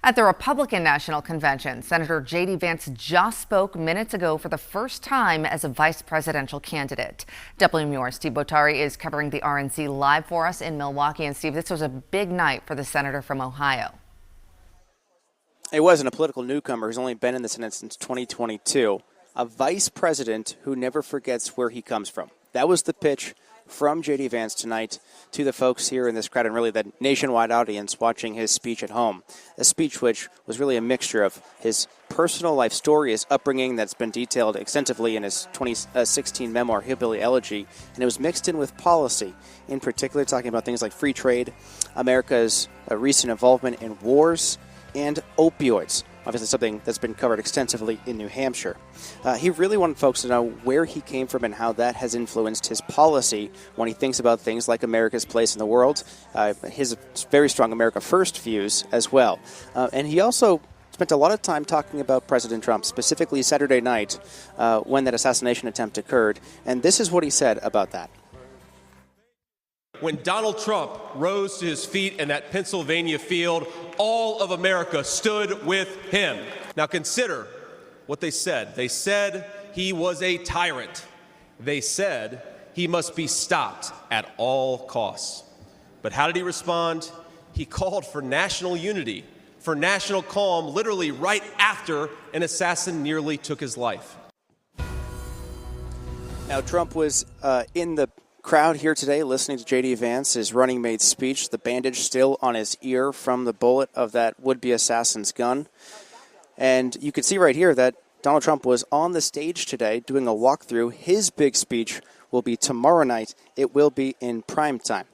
At the Republican National Convention, Senator J.D. Vance just spoke minutes ago for the first time as a vice presidential candidate. WMUR's Steve Botari is covering the RNC live for us in Milwaukee. And Steve, this was a big night for the senator from Ohio. It wasn't a political newcomer who's only been in the Senate since 2022. A vice president who never forgets where he comes from. That was the pitch from J.D. Vance tonight to the folks here in this crowd and really the nationwide audience watching his speech at home. A speech which was really a mixture of his personal life story, his upbringing that's been detailed extensively in his 2016 memoir, Hillbilly Elegy, and it was mixed in with policy, in particular talking about things like free trade, America's recent involvement in wars, and opioids. Obviously something that's been covered extensively in New Hampshire. He really wanted folks to know where he came from and how that has influenced his policy when he thinks about things like America's place in the world, his very strong America First views as well. And he also spent a lot of time talking about President Trump, specifically Saturday night when that assassination attempt occurred. And this is what he said about that. When Donald Trump rose to his feet in that Pennsylvania field, all of America stood with him. Now consider what they said. They said he was a tyrant. They said he must be stopped at all costs. But how did he respond? He called for national unity, for national calm, literally right after an assassin nearly took his life. Now, Trump was in the crowd here today listening to J.D. Vance, his running mate's speech, the bandage still on his ear from the bullet of that would-be assassin's gun. And you can see right here that Donald Trump was on the stage today doing a walkthrough. His big speech will be tomorrow night. It will be in prime time.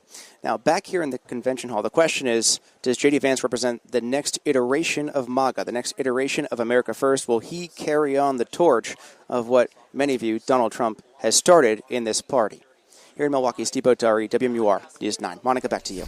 Now, back here in the convention hall, the question is, does J.D. Vance represent the next iteration of MAGA, the next iteration of America First? Will he carry on the torch of what many view Donald Trump has started in this party? Here in Milwaukee, Steve Botari, WMUR News 9. Monica, back to you.